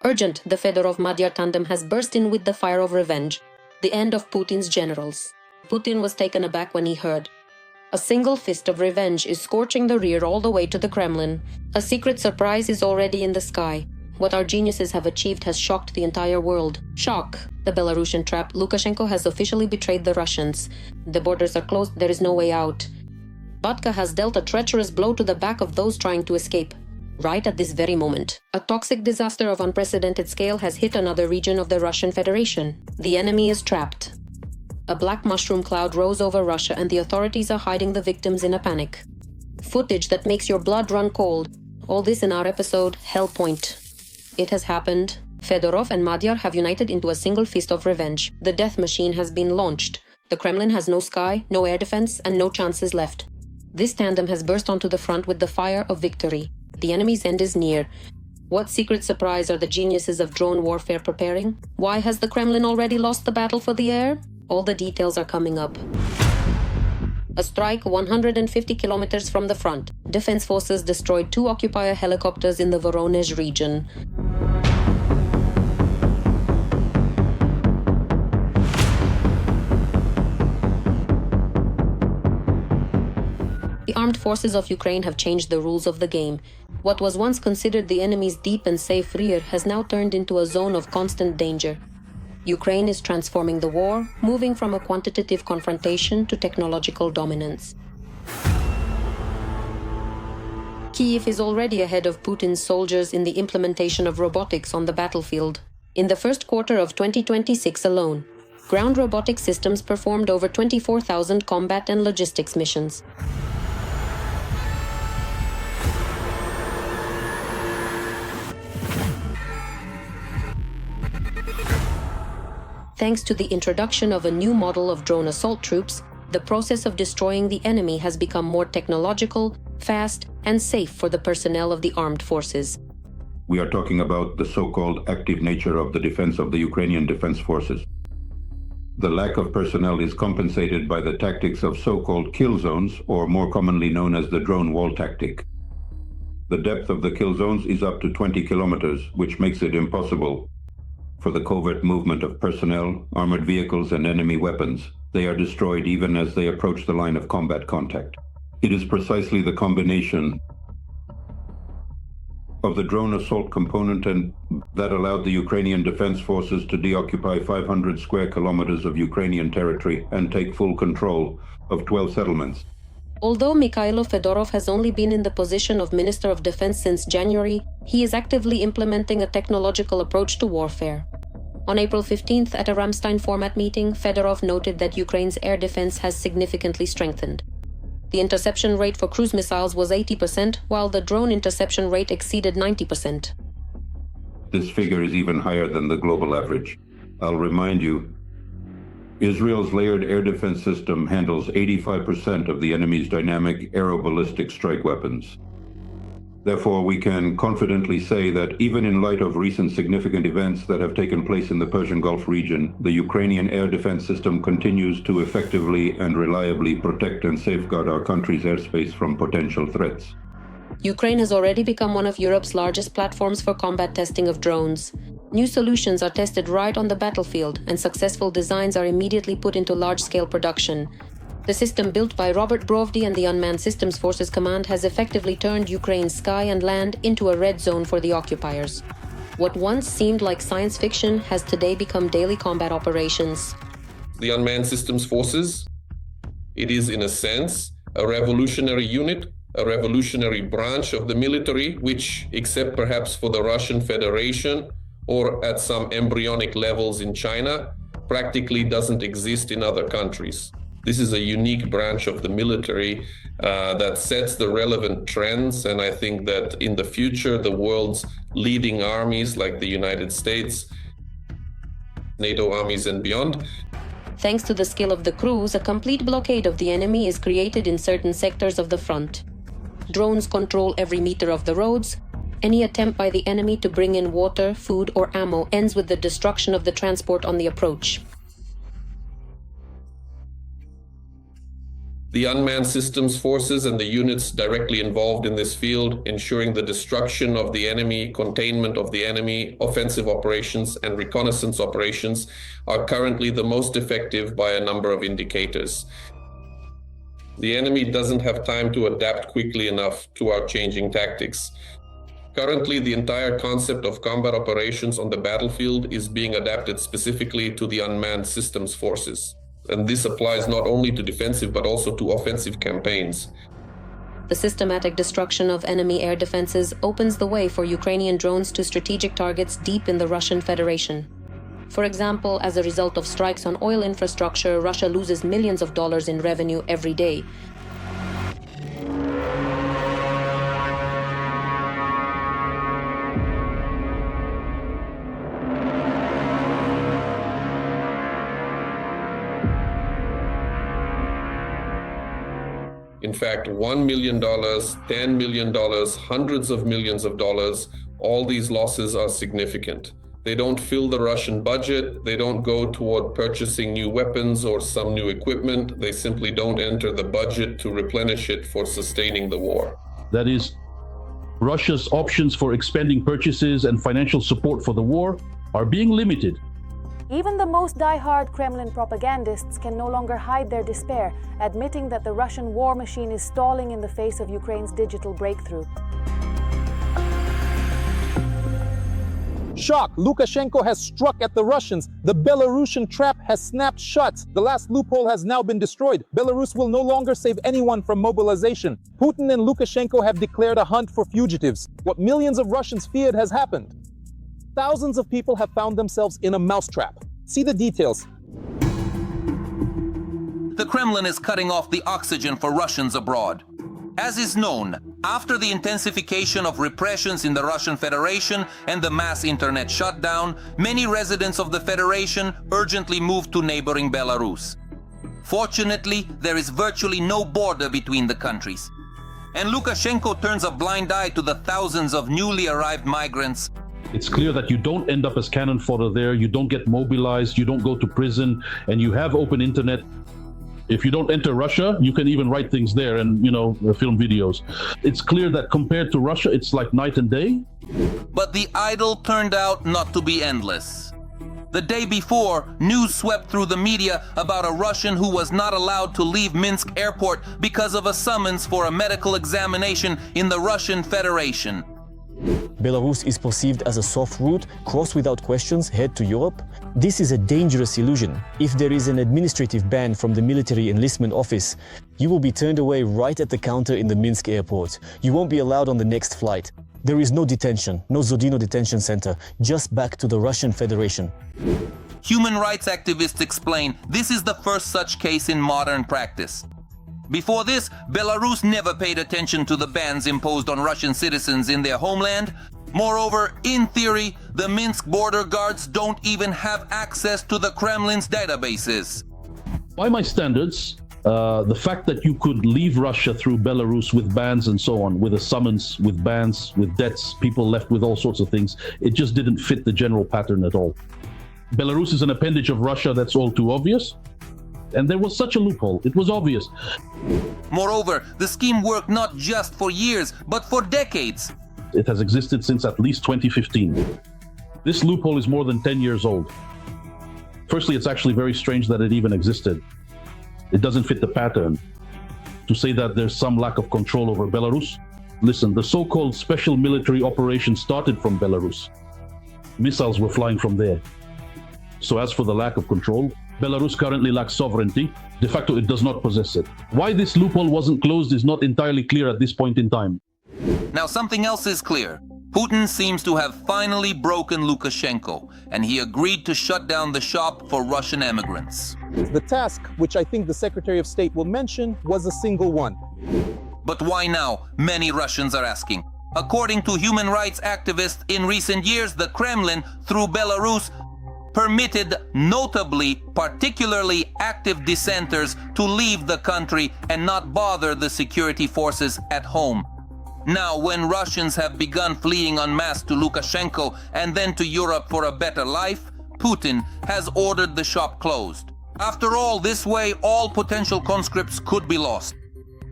Urgent, the Fedorov-Madyar tandem has burst in with the fire of revenge, the end of Putin's generals. Putin was taken aback when he heard. A single fist of revenge is scorching the rear all the way to the Kremlin. A secret surprise is already in the sky. What our geniuses have achieved has shocked the entire world. Shock! The Belarusian trap. Lukashenko has officially betrayed the Russians. The borders are closed, there is no way out. Batka has dealt a treacherous blow to the back of those trying to escape. Right at this very moment, a toxic disaster of unprecedented scale has hit another region of the Russian Federation. The enemy is trapped. A black mushroom cloud rose over Russia and the authorities are hiding the victims in a panic. Footage that makes your blood run cold. All this in our episode, Hell Point. It has happened. Fedorov and Madyar have united into a single fist of revenge. The death machine has been launched. The Kremlin has no sky, no air defense, and no chances left. This tandem has burst onto the front with the fire of victory. The enemy's end is near. What secret surprise are the geniuses of drone warfare preparing? Why has the Kremlin already lost the battle for the air? All the details are coming up. A strike 150 kilometers from the front. Defense forces destroyed 2 occupier helicopters in the Voronezh region. The armed forces of Ukraine have changed the rules of the game. What was once considered the enemy's deep and safe rear has now turned into a zone of constant danger. Ukraine is transforming the war, moving from a quantitative confrontation to technological dominance. Kyiv is already ahead of Putin's soldiers in the implementation of robotics on the battlefield. In the first quarter of 2026 alone, ground robotic systems performed over 24,000 combat and logistics missions. Thanks to the introduction of a new model of drone assault troops, the process of destroying the enemy has become more technological, fast, and safe for the personnel of the armed forces. We are talking about the so-called active nature of the defense of the Ukrainian defense forces. The lack of personnel is compensated by the tactics of so-called kill zones, or more commonly known as the drone wall tactic. The depth of the kill zones is up to 20 kilometers, which makes it impossible for the covert movement of personnel, armored vehicles, and enemy weapons. They are destroyed even as they approach the line of combat contact. It is precisely the combination of the drone assault component and that allowed the Ukrainian defense forces to deoccupy 500 square kilometers of Ukrainian territory and take full control of 12 settlements. Although Mikhailo Fedorov has only been in the position of Minister of Defense since January, he is actively implementing a technological approach to warfare. On April 15th, at a Ramstein format meeting, Fedorov noted that Ukraine's air defense has significantly strengthened. The interception rate for cruise missiles was 80%, while the drone interception rate exceeded 90%. This figure is even higher than the global average. I'll remind you, Israel's layered air defense system handles 85% of the enemy's dynamic aeroballistic strike weapons. Therefore, we can confidently say that even in light of recent significant events that have taken place in the Persian Gulf region, the Ukrainian air defense system continues to effectively and reliably protect and safeguard our country's airspace from potential threats. Ukraine has already become one of Europe's largest platforms for combat testing of drones. New solutions are tested right on the battlefield, and successful designs are immediately put into large-scale production. The system built by Robert Brovdi and the Unmanned Systems Forces Command has effectively turned Ukraine's sky and land into a red zone for the occupiers. What once seemed like science fiction has today become daily combat operations. The Unmanned Systems Forces, it is in a sense a revolutionary unit, a revolutionary branch of the military, which, except perhaps for the Russian Federation or at some embryonic levels in China, practically doesn't exist in other countries. This is a unique branch of the military that sets the relevant trends, and I think that in the future, the world's leading armies like the United States, NATO armies and beyond. Thanks to the skill of the crews, a complete blockade of the enemy is created in certain sectors of the front. Drones control every meter of the roads. Any attempt by the enemy to bring in water, food, or ammo ends with the destruction of the transport on the approach. The unmanned systems forces and the units directly involved in this field, ensuring the destruction of the enemy, containment of the enemy, offensive operations, and reconnaissance operations, are currently the most effective by a number of indicators. The enemy doesn't have time to adapt quickly enough to our changing tactics. Currently, the entire concept of combat operations on the battlefield is being adapted specifically to the unmanned systems forces. And this applies not only to defensive, but also to offensive campaigns. The systematic destruction of enemy air defenses opens the way for Ukrainian drones to strategic targets deep in the Russian Federation. For example, as a result of strikes on oil infrastructure, Russia loses millions of dollars in revenue every day. In fact, $1 million, $10 million, hundreds of millions of dollars, all these losses are significant. They don't fill the Russian budget, they don't go toward purchasing new weapons or some new equipment, they simply don't enter the budget to replenish it for sustaining the war. That is, Russia's options for expanding purchases and financial support for the war are being limited. Even the most die-hard Kremlin propagandists can no longer hide their despair, admitting that the Russian war machine is stalling in the face of Ukraine's digital breakthrough. Shock! Lukashenko has struck at the Russians. The Belarusian trap has snapped shut. The last loophole has now been destroyed. Belarus will no longer save anyone from mobilization. Putin and Lukashenko have declared a hunt for fugitives. What millions of Russians feared has happened. Thousands of people have found themselves in a mousetrap. See the details. The Kremlin is cutting off the oxygen for Russians abroad. As is known, after the intensification of repressions in the Russian Federation and the mass internet shutdown, many residents of the Federation urgently moved to neighboring Belarus. Fortunately, there is virtually no border between the countries. And Lukashenko turns a blind eye to the thousands of newly arrived migrants. It's clear that you don't end up as cannon fodder there, you don't get mobilized, you don't go to prison, and you have open internet. If you don't enter Russia, you can even write things there and, film videos. It's clear that compared to Russia, it's like night and day. But the idyll turned out not to be endless. The day before, news swept through the media about a Russian who was not allowed to leave Minsk airport because of a summons for a medical examination in the Russian Federation. Belarus is perceived as a soft route, cross without questions, head to Europe. This is a dangerous illusion. If there is an administrative ban from the military enlistment office, you will be turned away right at the counter in the Minsk airport. You won't be allowed on the next flight. There is no detention, no Zodino detention center, just back to the Russian Federation. Human rights activists explain this is the first such case in modern practice. Before this, Belarus never paid attention to the bans imposed on Russian citizens in their homeland. Moreover, in theory, the Minsk border guards don't even have access to the Kremlin's databases. By my standards, the fact that you could leave Russia through Belarus with bans and so on, with a summons, with bans, with debts, people left with all sorts of things, it just didn't fit the general pattern at all. Belarus is an appendage of Russia, that's all too obvious. And there was such a loophole. It was obvious. Moreover, the scheme worked not just for years, but for decades. It has existed since at least 2015. This loophole is more than 10 years old. Firstly, it's actually very strange that it even existed. It doesn't fit the pattern. To say that there's some lack of control over Belarus, listen, the so-called special military operation started from Belarus. Missiles were flying from there. So as for the lack of control, Belarus currently lacks sovereignty. De facto, it does not possess it. Why this loophole wasn't closed is not entirely clear at this point in time. Now something else is clear. Putin seems to have finally broken Lukashenko, and he agreed to shut down the shop for Russian emigrants. The task, which I think the Secretary of State will mention, was a single one. But why now? Many Russians are asking. According to human rights activists, in recent years, the Kremlin, through Belarus, permitted notably, particularly active dissenters to leave the country and not bother the security forces at home. Now, when Russians have begun fleeing en masse to Lukashenko and then to Europe for a better life, Putin has ordered the shop closed. After all, this way, all potential conscripts could be lost.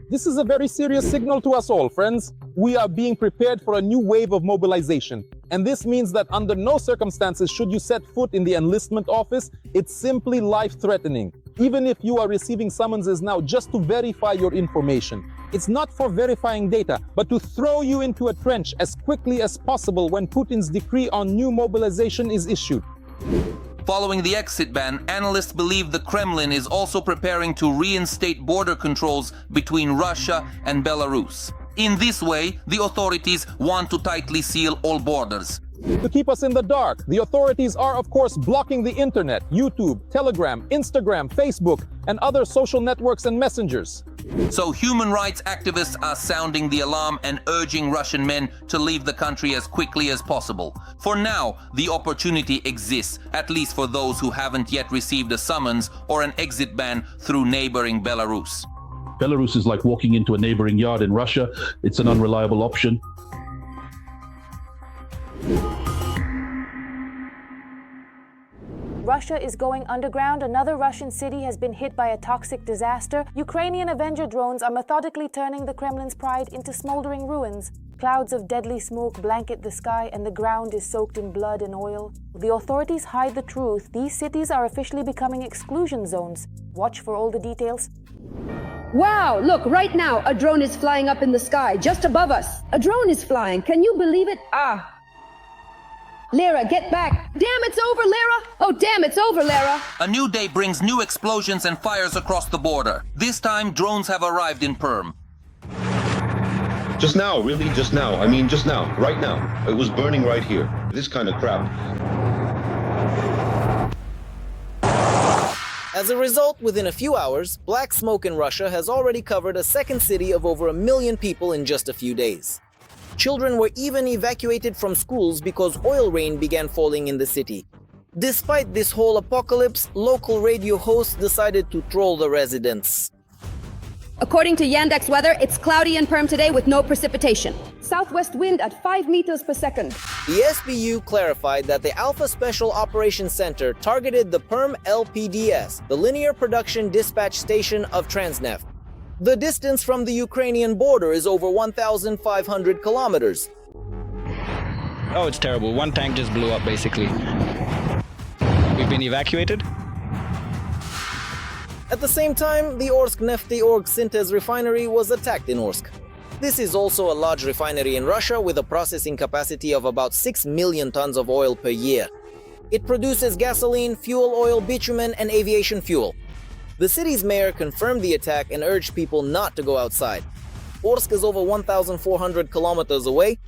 This is a very serious signal to us all, friends. We are being prepared for a new wave of mobilization. And this means that under no circumstances should you set foot in the enlistment office. It's simply life-threatening. Even if you are receiving summonses now just to verify your information. It's not for verifying data, but to throw you into a trench as quickly as possible when Putin's decree on new mobilization is issued. Following the exit ban, analysts believe the Kremlin is also preparing to reinstate border controls between Russia and Belarus. In this way, the authorities want to tightly seal all borders. To keep us in the dark, the authorities are, of course, blocking the internet, YouTube, Telegram, Instagram, Facebook, and other social networks and messengers. So human rights activists are sounding the alarm and urging Russian men to leave the country as quickly as possible. For now, the opportunity exists, at least for those who haven't yet received a summons or an exit ban through neighboring Belarus. Belarus is like walking into a neighboring yard in Russia. It's an unreliable option. Russia is going underground. Another Russian city has been hit by a toxic disaster. Ukrainian Avenger drones are methodically turning the Kremlin's pride into smoldering ruins. Clouds of deadly smoke blanket the sky and the ground is soaked in blood and oil. The authorities hide the truth. These cities are officially becoming exclusion zones. Watch for all the details. Wow, look, right now a drone is flying up in the sky, just above us. A drone is flying, can you believe it? Lara, get back. Damn, it's over, Lara. Oh, damn, it's over, Lara. A new day brings new explosions and fires across the border. This time, drones have arrived in Perm. Just now, really, just now. I mean, just now, right now. It was burning right here. This kind of crap. As a result, within a few hours, black smoke in Russia has already covered a second city of over 1 million people in just a few days. Children were even evacuated from schools because oil rain began falling in the city. Despite this whole apocalypse, local radio hosts decided to troll the residents. According to Yandex Weather, it's cloudy in Perm today with no precipitation. Southwest wind at 5 meters per second. The SBU clarified that the Alpha Special Operations Center targeted the Perm LPDS, the Linear Production Dispatch Station of Transneft. The distance from the Ukrainian border is over 1,500 kilometers. Oh, it's terrible. One tank just blew up, basically. We've been evacuated. At the same time, the Orsk Nefteorg Syntez refinery was attacked in Orsk. This is also a large refinery in Russia with a processing capacity of about 6 million tons of oil per year. It produces gasoline, fuel oil, bitumen, and aviation fuel. The city's mayor confirmed the attack and urged people not to go outside. Orsk is over 1,400 kilometers away.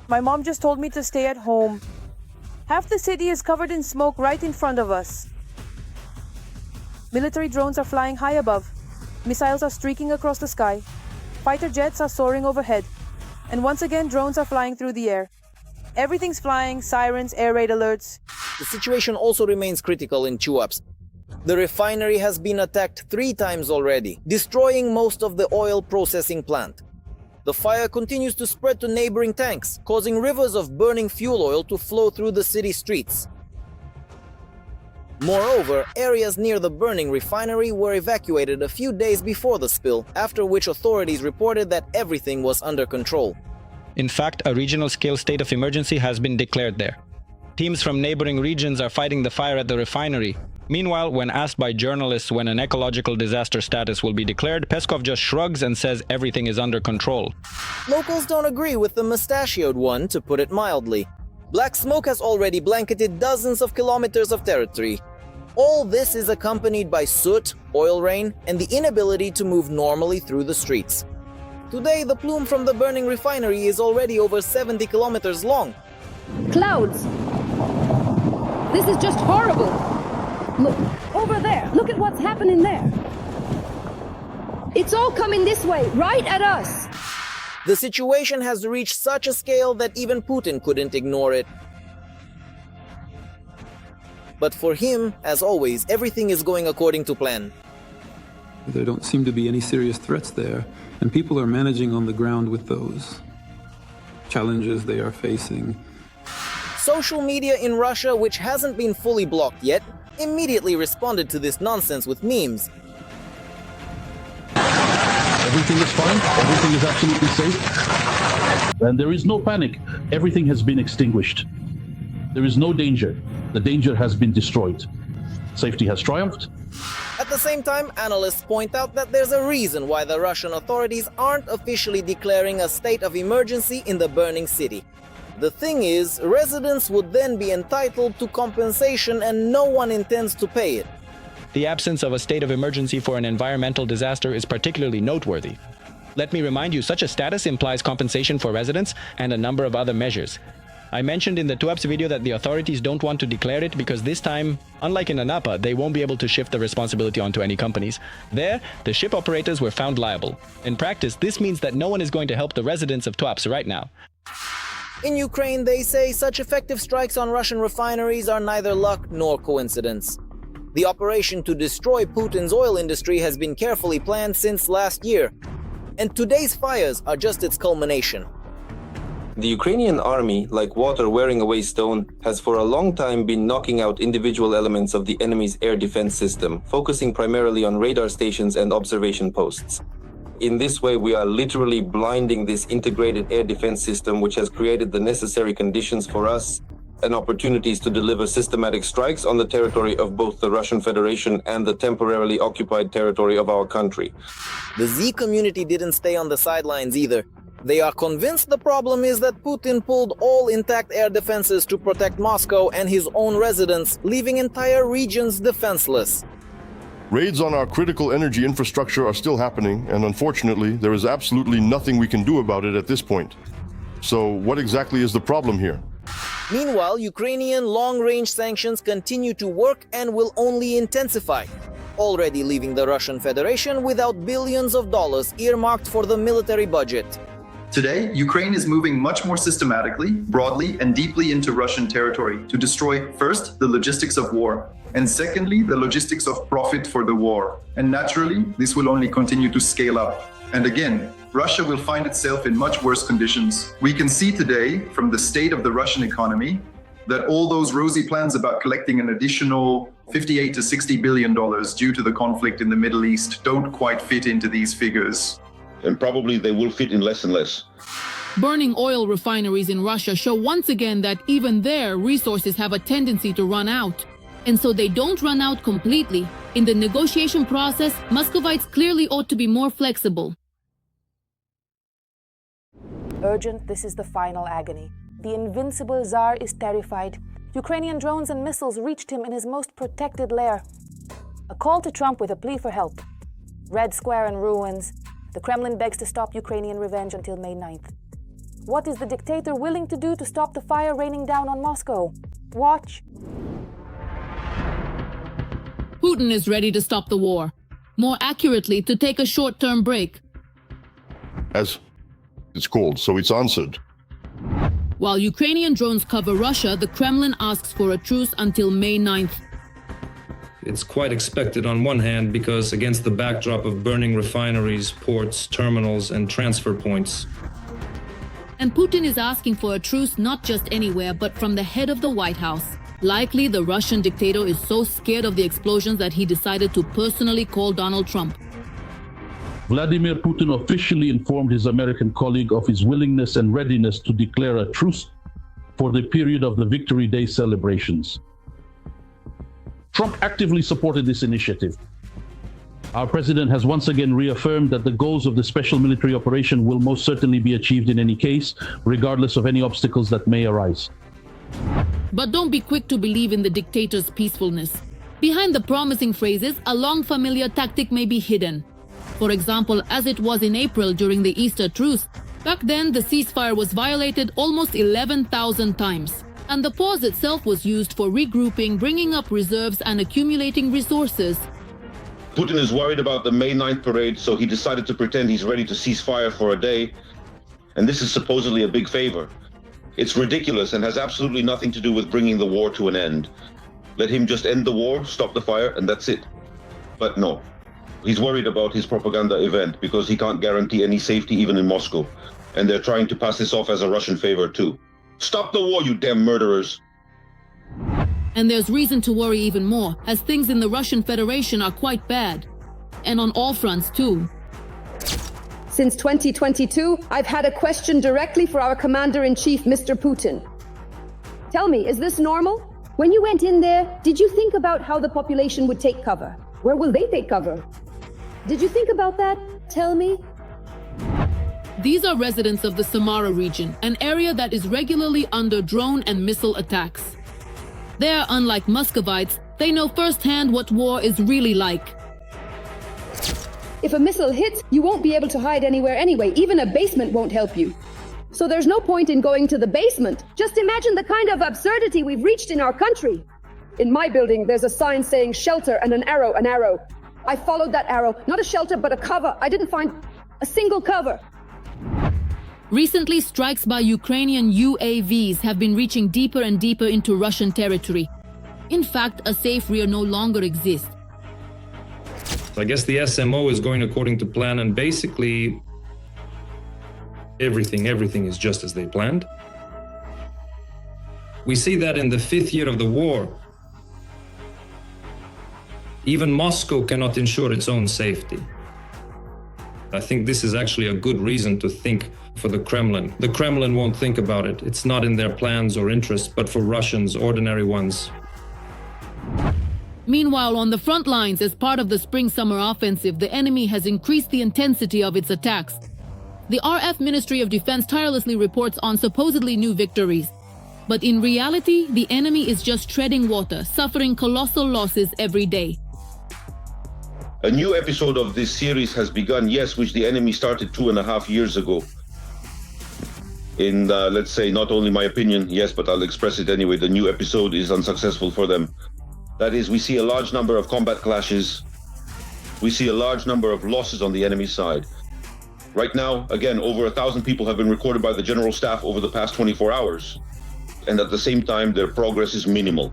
My mom just told me to stay at home. Half the city is covered in smoke right in front of us. Military drones are flying high above. Missiles are streaking across the sky. Fighter jets are soaring overhead. And once again, drones are flying through the air. Everything's flying, sirens, air raid alerts. The situation also remains critical in Chuaps. The refinery has been attacked 3 times already, destroying most of the oil processing plant. The fire continues to spread to neighboring tanks, causing rivers of burning fuel oil to flow through the city streets. Moreover, areas near the burning refinery were evacuated a few days before the spill, after which authorities reported that everything was under control. In fact, a regional scale state of emergency has been declared there. Teams from neighboring regions are fighting the fire at the refinery. Meanwhile, when asked by journalists when an ecological disaster status will be declared, Peskov just shrugs and says everything is under control. Locals don't agree with the mustachioed one, to put it mildly. Black smoke has already blanketed dozens of kilometers of territory. All this is accompanied by soot, oil rain, and the inability to move normally through the streets. Today, the plume from the burning refinery is already over 70 kilometers long. Clouds! This is just horrible! Look, over there! Look at what's happening there! It's all coming this way, right at us! The situation has reached such a scale that even Putin couldn't ignore it. But for him, as always, everything is going according to plan. There don't seem to be any serious threats there, and people are managing on the ground with those challenges they are facing. Social media in Russia, which hasn't been fully blocked yet, immediately responded to this nonsense with memes. Everything is fine, everything is absolutely safe, and there is no panic. Everything has been extinguished. There is no danger. The danger has been destroyed. Safety has triumphed. At the same time, analysts point out that there's a reason why the Russian authorities aren't officially declaring a state of emergency in the burning city. The thing is, residents would then be entitled to compensation and no one intends to pay it. The absence of a state of emergency for an environmental disaster is particularly noteworthy. Let me remind you, such a status implies compensation for residents and a number of other measures. I mentioned in the Tuapse video that the authorities don't want to declare it because this time, unlike in Anapa, they won't be able to shift the responsibility onto any companies. There, the ship operators were found liable. In practice, this means that no one is going to help the residents of Tuapse right now. In Ukraine, they say such effective strikes on Russian refineries are neither luck nor coincidence. The operation to destroy Putin's oil industry has been carefully planned since last year, and today's fires are just its culmination. The Ukrainian army, like water wearing away stone, has for a long time been knocking out individual elements of the enemy's air defense system, focusing primarily on radar stations and observation posts. In this way, we are literally blinding this integrated air defense system, which has created the necessary conditions for us and opportunities to deliver systematic strikes on the territory of both the Russian Federation and the temporarily occupied territory of our country. The Z community didn't stay on the sidelines either. They are convinced the problem is that Putin pulled all intact air defenses to protect Moscow and his own residents, leaving entire regions defenseless. Raids on our critical energy infrastructure are still happening, and unfortunately, there is absolutely nothing we can do about it at this point. So what exactly is the problem here? Meanwhile, Ukrainian long-range sanctions continue to work and will only intensify, already leaving the Russian Federation without billions of dollars earmarked for the military budget. Today, Ukraine is moving much more systematically, broadly, and deeply into Russian territory to destroy, first, the logistics of war, and secondly, the logistics of profit for the war. And naturally, this will only continue to scale up. And again, Russia will find itself in much worse conditions. We can see today, from the state of the Russian economy, that all those rosy plans about collecting an additional $58 to $60 billion due to the conflict in the Middle East don't quite fit into these figures. And probably they will fit in less and less. Burning oil refineries in Russia show once again that even their resources have a tendency to run out. And so they don't run out completely. In the negotiation process, Muscovites clearly ought to be more flexible. Urgent, this is the final agony. The invincible Tsar is terrified. Ukrainian drones and missiles reached him in his most protected lair. A call to Trump with a plea for help. Red Square in ruins. The Kremlin begs to stop Ukrainian revenge until May 9th. What is the dictator willing to do to stop the fire raining down on Moscow? Watch. Putin is ready to stop the war. More accurately, to take a short-term break. As it's called, so it's answered. While Ukrainian drones cover Russia, the Kremlin asks for a truce until May 9th. It's quite expected on one hand because against the backdrop of burning refineries, ports, terminals, and transfer points. And Putin is asking for a truce not just anywhere, but from the head of the White House. Likely, the Russian dictator is so scared of the explosions that he decided to personally call Donald Trump. Vladimir Putin officially informed his American colleague of his willingness and readiness to declare a truce for the period of the Victory Day celebrations. Trump actively supported this initiative. Our president has once again reaffirmed that the goals of the special military operation will most certainly be achieved in any case, regardless of any obstacles that may arise. But don't be quick to believe in the dictator's peacefulness. Behind the promising phrases, a long familiar tactic may be hidden. For example, as it was in April during the Easter truce, back then the ceasefire was violated almost 11,000 times. And the pause itself was used for regrouping, bringing up reserves and accumulating resources. Putin is worried about the May 9th parade, so he decided to pretend he's ready to cease fire for a day. And this is supposedly a big favor. It's ridiculous and has absolutely nothing to do with bringing the war to an end. Let him just end the war, stop the fire, and that's it. But no. He's worried about his propaganda event because he can't guarantee any safety even in Moscow. And they're trying to pass this off as a Russian favor too. Stop the war, you damn murderers! And there's reason to worry even more, as things in the Russian Federation are quite bad. And on all fronts too. Since 2022, I've had a question directly for our Commander-in-Chief, Mr. Putin. Tell me, is this normal? When you went in there, did you think about how the population would take cover? Where will they take cover? Did you think about that? Tell me. These are residents of the Samara region, an area that is regularly under drone and missile attacks. They are unlike Muscovites, they know firsthand what war is really like. If a missile hits, you won't be able to hide anywhere anyway. Even a basement won't help you. So there's no point in going to the basement. Just imagine the kind of absurdity we've reached in our country. In my building, there's a sign saying shelter and an arrow, an arrow. I followed that arrow, not a shelter, but a cover. I didn't find a single cover. Recently, strikes by Ukrainian UAVs have been reaching deeper and deeper into Russian territory. In fact, a safe rear no longer exists. I guess the SMO is going according to plan, and basically everything is just as they planned. We see that in the 5th year of the war. Even Moscow cannot ensure its own safety. I think this is actually a good reason to think for the Kremlin. The Kremlin won't think about it. It's not in their plans or interests, but for Russians, ordinary ones. Meanwhile, on the front lines, as part of the spring-summer offensive, the enemy has increased the intensity of its attacks. The RF Ministry of Defense tirelessly reports on supposedly new victories. But in reality, the enemy is just treading water, suffering colossal losses every day. A new episode of this series has begun, yes, which the enemy started 2.5 years ago. In, let's say, not only my opinion, yes, but I'll express it anyway, the new episode is unsuccessful for them. That is, we see a large number of combat clashes. We see a large number of losses on the enemy side. Right now, again, over 1,000 people have been recorded by the General Staff over the past 24 hours. And at the same time, their progress is minimal.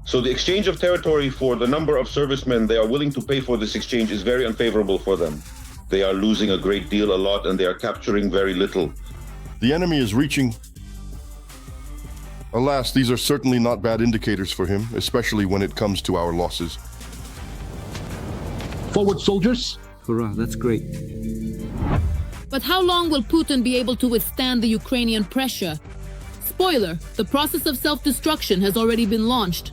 So the exchange of territory for the number of servicemen they are willing to pay for this exchange is very unfavorable for them. They are losing a great deal, a lot, and they are capturing very little. The enemy is reaching. Alas, these are certainly not bad indicators for him, especially when it comes to our losses. Forward, soldiers! Hurrah, that's great. But how long will Putin be able to withstand the Ukrainian pressure? Spoiler, the process of self-destruction has already been launched.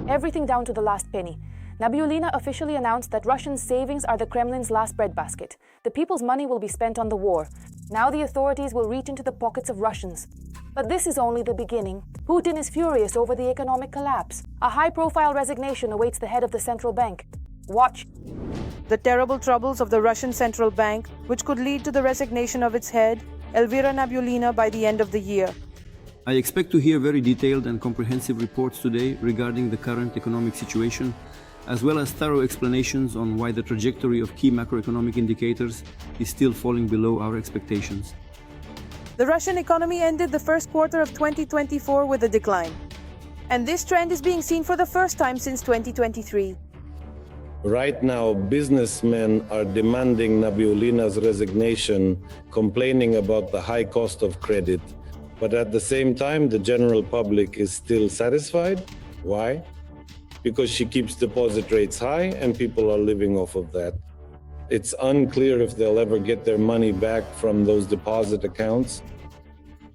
Everything down to the last penny. Nabiullina officially announced that Russian savings are the Kremlin's last breadbasket. The people's money will be spent on the war. Now the authorities will reach into the pockets of Russians. But this is only the beginning. Putin is furious over the economic collapse. A high-profile resignation awaits the head of the central bank. Watch. The terrible troubles of the Russian central bank, which could lead to the resignation of its head, Elvira Nabiullina, by the end of the year. I expect to hear very detailed and comprehensive reports today regarding the current economic situation, as well as thorough explanations on why the trajectory of key macroeconomic indicators is still falling below our expectations. The Russian economy ended the first quarter of 2024 with a decline. And this trend is being seen for the first time since 2023. Right now, businessmen are demanding Nabiullina's resignation, complaining about the high cost of credit. But at the same time, the general public is still satisfied. Why? Because she keeps deposit rates high and people are living off of that. It's unclear if they'll ever get their money back from those deposit accounts.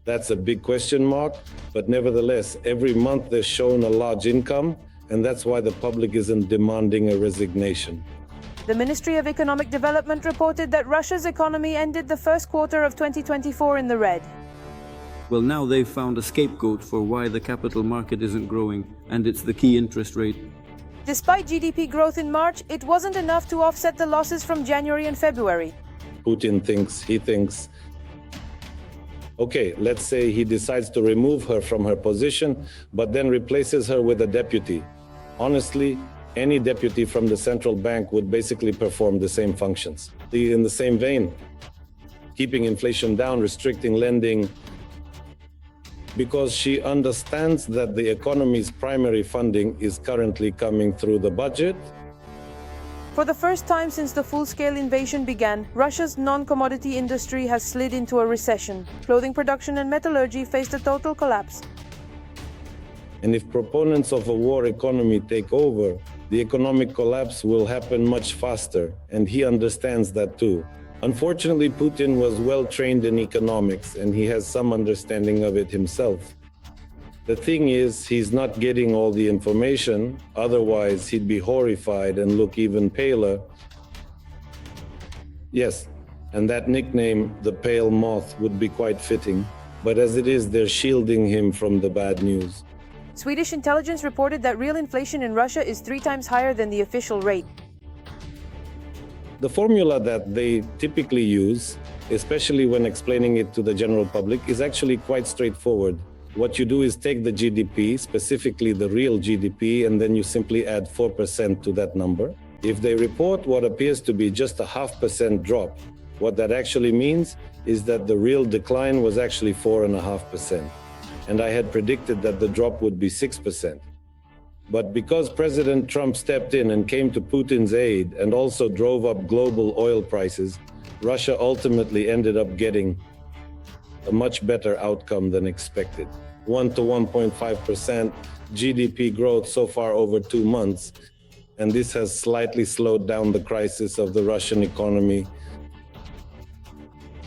That's a big question mark, but nevertheless, every month they're shown a large income, and that's why the public isn't demanding a resignation. The Ministry of Economic Development reported that Russia's economy ended the first quarter of 2024 in the red. Well, now they've found a scapegoat for why the capital market isn't growing, and it's the key interest rate. Despite GDP growth in March, it wasn't enough to offset the losses from January and February. Putin thinks, okay, let's say he decides to remove her from her position, but then replaces her with a deputy. Honestly, any deputy from the central bank would basically perform the same functions. In the same vein, keeping inflation down, restricting lending, because she understands that the economy's primary funding is currently coming through the budget. For the first time since the full-scale invasion began, Russia's non-commodity industry has slid into a recession. Clothing production and metallurgy faced a total collapse. And if proponents of a war economy take over, the economic collapse will happen much faster, and he understands that too. Unfortunately, Putin was well trained in economics, and he has some understanding of it himself. The thing is, he's not getting all the information, otherwise he'd be horrified and look even paler. Yes, and that nickname, the Pale Moth, would be quite fitting. But as it is, they're shielding him from the bad news. Swedish intelligence reported that real inflation in Russia is 3 times higher than the official rate. The formula that they typically use, especially when explaining it to the general public, is actually quite straightforward. What you do is take the GDP, specifically the real GDP, and then you simply add 4% to that number. If they report what appears to be just a 0.5% drop, what that actually means is that the real decline was actually 4.5%. And I had predicted that the drop would be 6%. But because President Trump stepped in and came to Putin's aid and also drove up global oil prices, Russia ultimately ended up getting a much better outcome than expected. 1 to 1.5% GDP growth so far over 2 months, and this has slightly slowed down the crisis of the Russian economy.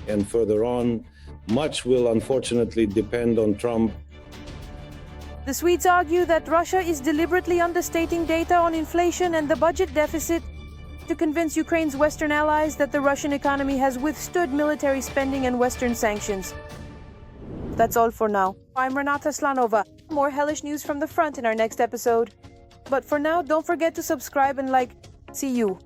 And further on, much will unfortunately depend on Trump. The Swedes argue that Russia is deliberately understating data on inflation and the budget deficit to convince Ukraine's Western allies that the Russian economy has withstood military spending and Western sanctions. That's all for now. I'm Renata Slanova. More hellish news from the front in our next episode. But for now, don't forget to subscribe and like. See you.